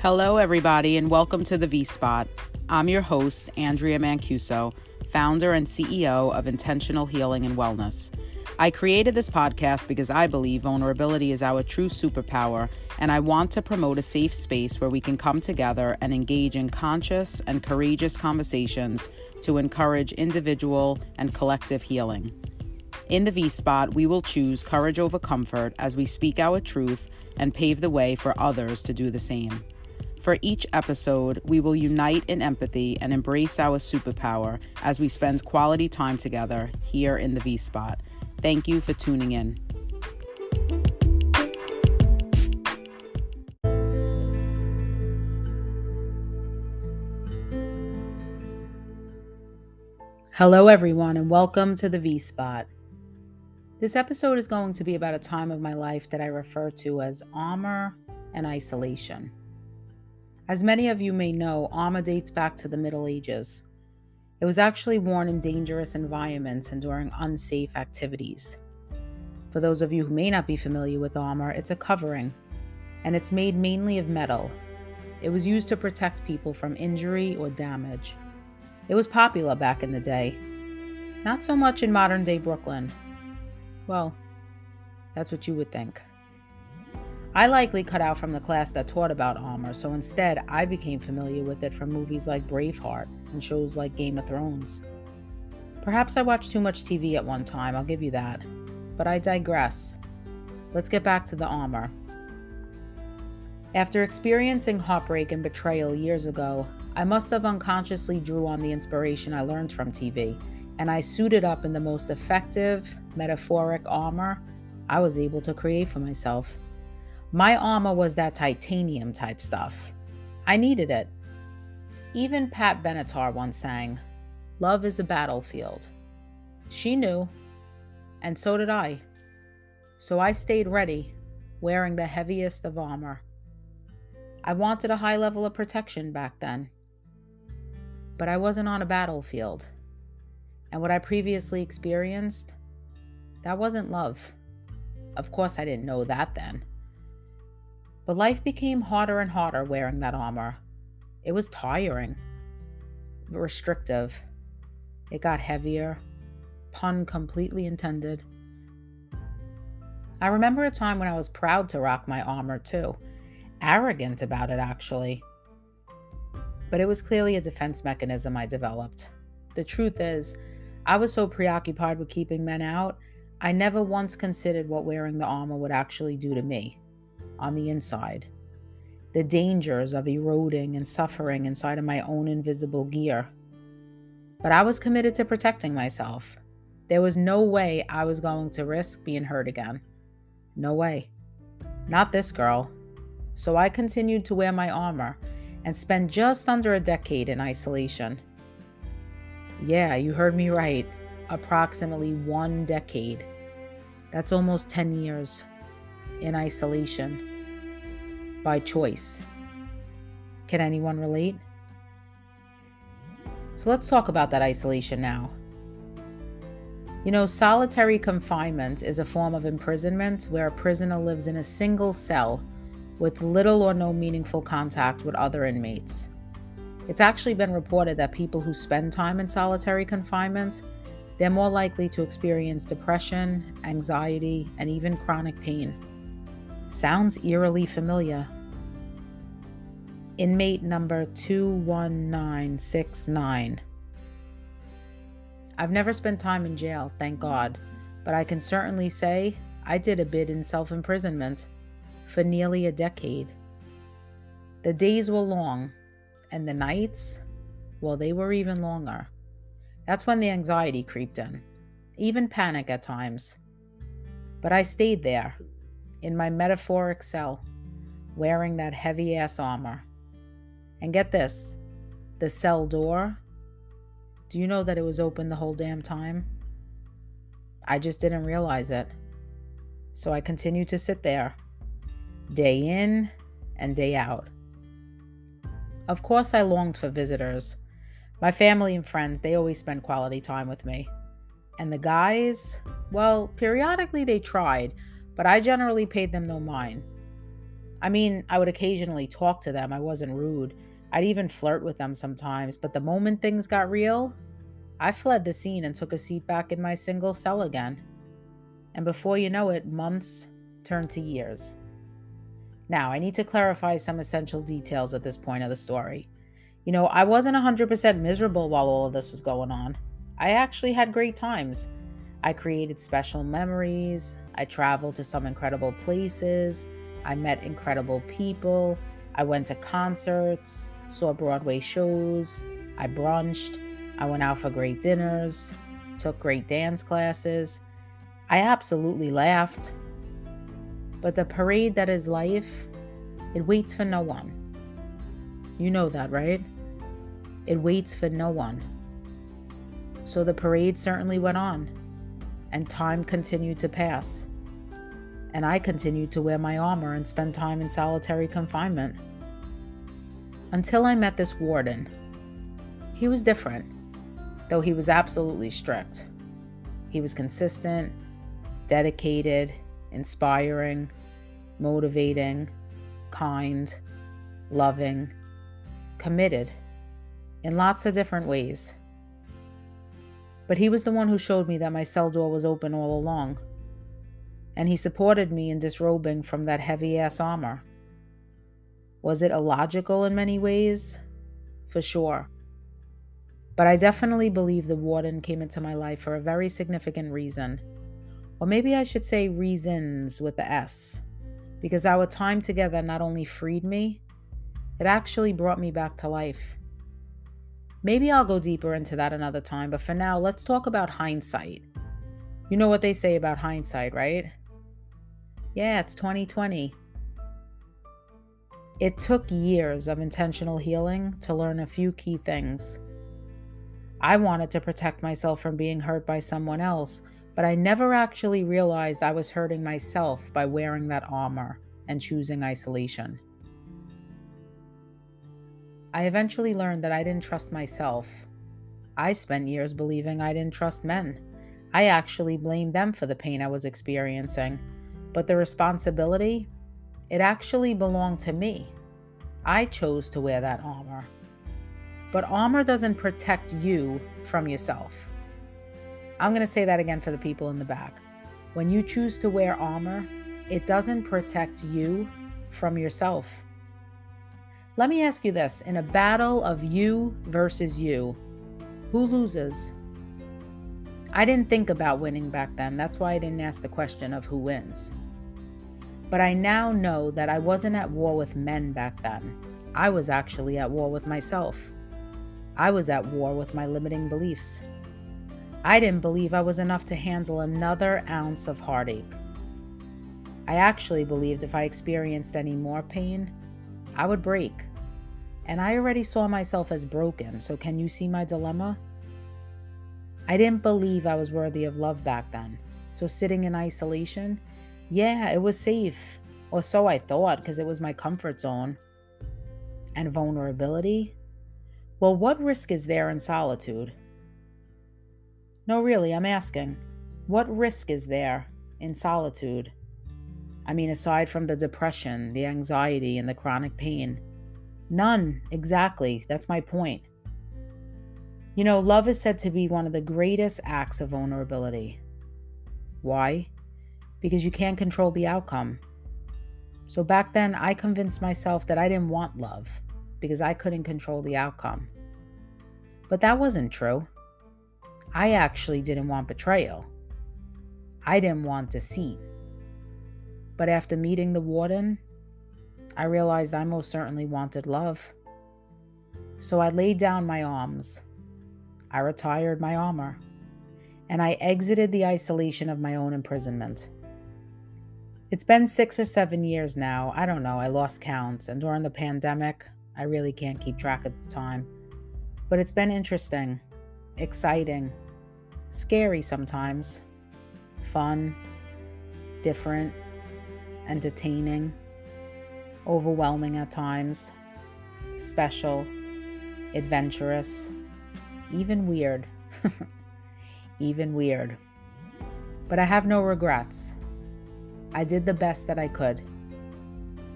Hello, everybody, and welcome to the V-Spot. I'm your host, Andrea Mancuso, founder and CEO of Intentional Healing and Wellness. I created this podcast because I believe vulnerability is our true superpower, and I want to promote a safe space where we can come together and engage in conscious and courageous conversations to encourage individual and collective healing. In the V-Spot, we will choose courage over comfort as we speak our truth and pave the way for others to do the same. For each episode, we will unite in empathy and embrace our superpower as we spend quality time together here in the V-Spot. Thank you for tuning in. Hello, everyone, and welcome to the V-Spot. This episode is going to be about a time of my life that I refer to as armor and isolation. As many of you may know, armor dates back to the Middle Ages. It was actually worn in dangerous environments and during unsafe activities. For those of you who may not be familiar with armor, it's a covering, and it's made mainly of metal. It was used to protect people from injury or damage. It was popular back in the day. Not so much in modern-day Brooklyn. Well, that's what you would think. I likely cut out from the class that taught about armor, so instead I became familiar with it from movies like Braveheart and shows like Game of Thrones. Perhaps I watched too much TV at one time, I'll give you that. But I digress. Let's get back to the armor. After experiencing heartbreak and betrayal years ago, I must have unconsciously drew on the inspiration I learned from TV, and I suited up in the most effective, metaphoric armor I was able to create for myself. My armor was that titanium type stuff. I needed it. Even Pat Benatar once sang, "Love is a battlefield." She knew, and so did I. So I stayed ready, wearing the heaviest of armor. I wanted a high level of protection back then. But I wasn't on a battlefield. And what I previously experienced, that wasn't love. Of course, I didn't know that then. But life became harder and harder wearing that armor. It was tiring, restrictive. It got heavier, pun completely intended. I remember a time when I was proud to rock my armor too, arrogant about it actually. But it was clearly a defense mechanism I developed. The truth is, I was so preoccupied with keeping men out, I never once considered what wearing the armor would actually do to me. On the inside, the dangers of eroding and suffering inside of my own invisible gear. But I was committed to protecting myself. There was no way I was going to risk being hurt again. No way. Not this girl. So I continued to wear my armor and spend just under a decade in isolation. Yeah, you heard me right. Approximately 1 decade. That's almost 10 years. In isolation by choice. Can anyone relate? So let's talk about that isolation now. You know, solitary confinement is a form of imprisonment where a prisoner lives in a single cell with little or no meaningful contact with other inmates. It's actually been reported that people who spend time in solitary confinement, they're more likely to experience depression, anxiety, and even chronic pain. Sounds eerily familiar. Inmate number 21969. I've never spent time in jail, thank God, but I can certainly say I did a bit in self-imprisonment for nearly a decade. The days were long, and the nights, well, they were even longer. That's when the anxiety creeped in, even panic at times. But I stayed there, in my metaphoric cell, wearing that heavy-ass armor. And get this, the cell door, do you know that it was open the whole damn time? I just didn't realize it. So I continued to sit there, day in and day out. Of course, I longed for visitors. My family and friends, they always spent quality time with me. And the guys, well, periodically they tried, but I generally paid them no mind. I mean, I would occasionally talk to them. I wasn't rude. I'd even flirt with them sometimes. But the moment things got real, I fled the scene and took a seat back in my single cell again. And before you know it, months turned to years. Now, I need to clarify some essential details at this point of the story. I wasn't 100% miserable while all of this was going on. I actually had great times. I created special memories. I traveled to some incredible places. I met incredible people. I went to concerts, saw Broadway shows. I brunched. I went out for great dinners, took great dance classes. I absolutely laughed. But the parade that is life, it waits for no one. You know that, right? It waits for no one. So the parade certainly went on, and time continued to pass. And I continued to wear my armor and spend time in solitary confinement. Until I met this warden. He was different, though he was absolutely strict. He was consistent, dedicated, inspiring, motivating, kind, loving, committed, in lots of different ways. But he was the one who showed me that my cell door was open all along. And he supported me in disrobing from that heavy-ass armor. Was it illogical in many ways? For sure. But I definitely believe the warden came into my life for a very significant reason. Or maybe I should say reasons with the S. Because our time together not only freed me, it actually brought me back to life. Maybe I'll go deeper into that another time, but for now, let's talk about hindsight. You know what they say about hindsight, right? Yeah, it's 2020. It took years of intentional healing to learn a few key things. I wanted to protect myself from being hurt by someone else, but I never actually realized I was hurting myself by wearing that armor and choosing isolation. I eventually learned that I didn't trust myself. I spent years believing I didn't trust men. I actually blamed them for the pain I was experiencing. But the responsibility, it actually belonged to me. I chose to wear that armor. But armor doesn't protect you from yourself. I'm going to say that again for the people in the back. When you choose to wear armor, it doesn't protect you from yourself. Let me ask you this. In a battle of you versus you, who loses? I didn't think about winning back then. That's why I didn't ask the question of who wins. But I now know that I wasn't at war with men back then. I was actually at war with myself. I was at war with my limiting beliefs. I didn't believe I was enough to handle another ounce of heartache. I actually believed if I experienced any more pain, I would break. And I already saw myself as broken, so can you see my dilemma? I didn't believe I was worthy of love back then. So sitting in isolation, yeah, it was safe. Or so I thought, because it was my comfort zone. And vulnerability? Well, what risk is there in solitude? No, really, I'm asking. What risk is there in solitude? I mean, aside from the depression, the anxiety, and the chronic pain. None, exactly. That's my point. Love is said to be one of the greatest acts of vulnerability. Why? Because you can't control the outcome. So back then, I convinced myself that I didn't want love because I couldn't control the outcome. But that wasn't true. I actually didn't want betrayal. I didn't want deceit. But after meeting the warden, I realized I most certainly wanted love. So I laid down my arms. I retired my armor. And I exited the isolation of my own imprisonment. It's been 6 or 7 years now. I don't know. I lost count. And during the pandemic, I really can't keep track of the time. But it's been interesting, exciting, scary sometimes, fun, different, entertaining, overwhelming at times, special, adventurous, even weird. Even weird. But I have no regrets. I did the best that I could.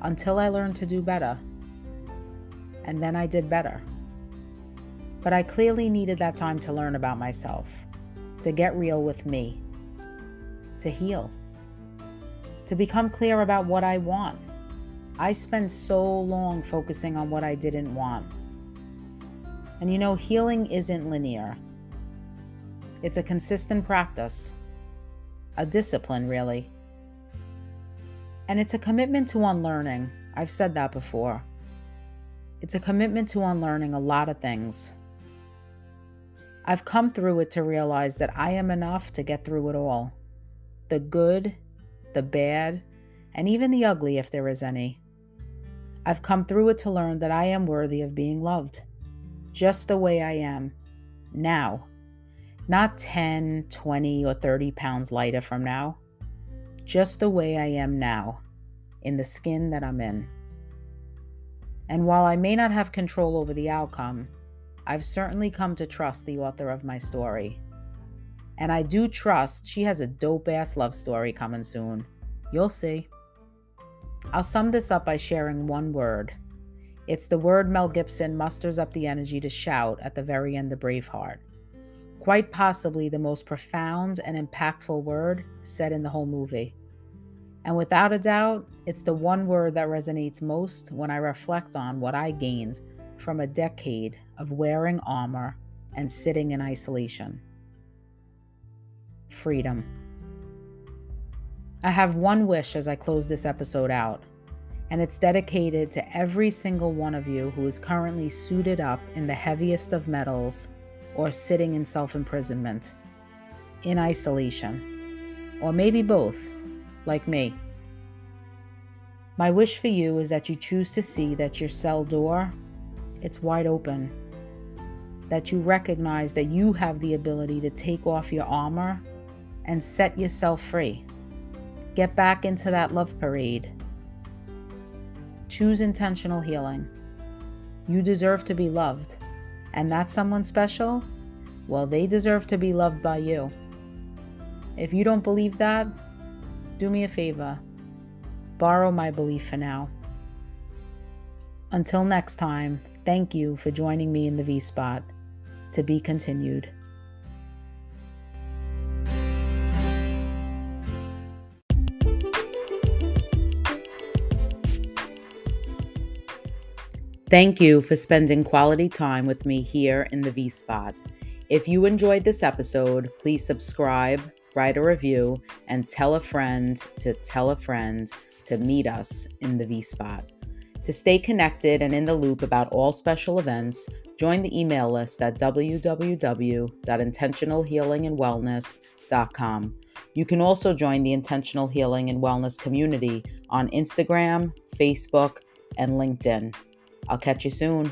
until I learned to do better. And then I did better. But I clearly needed that time to learn about myself, to get real with me, to heal, to become clear about what I want. I spent so long focusing on what I didn't want. And healing isn't linear. It's a consistent practice, a discipline, really. And it's a commitment to unlearning. I've said that before. It's a commitment to unlearning a lot of things. I've come through it to realize that I am enough to get through it all. The good, the bad, and even the ugly if there is any. I've come through it to learn that I am worthy of being loved, just the way I am, now. Not 10, 20, or 30 pounds lighter from now. Just the way I am now, in the skin that I'm in. And while I may not have control over the outcome, I've certainly come to trust the author of my story. And I do trust she has a dope-ass love story coming soon. You'll see. I'll sum this up by sharing one word. It's the word Mel Gibson musters up the energy to shout at the very end of Braveheart. Quite possibly the most profound and impactful word said in the whole movie. And without a doubt, it's the one word that resonates most when I reflect on what I gained from a decade of wearing armor and sitting in isolation. Freedom. I have one wish as I close this episode out, and it's dedicated to every single one of you who is currently suited up in the heaviest of metals or sitting in self-imprisonment, in isolation, or maybe both, like me. My wish for you is that you choose to see that your cell door, it's wide open, that you recognize that you have the ability to take off your armor and set yourself free. Get back into that love parade. Choose intentional healing. You deserve to be loved. And that someone special, well, they deserve to be loved by you. If you don't believe that, do me a favor. Borrow my belief for now. Until next time, thank you for joining me in the V-Spot. To be continued. Thank you for spending quality time with me here in the V-Spot. If you enjoyed this episode, please subscribe, write a review, and tell a friend to meet us in the V-Spot. To stay connected and in the loop about all special events, join the email list at www.intentionalhealingandwellness.com. You can also join the Intentional Healing and Wellness community on Instagram, Facebook, and LinkedIn. I'll catch you soon.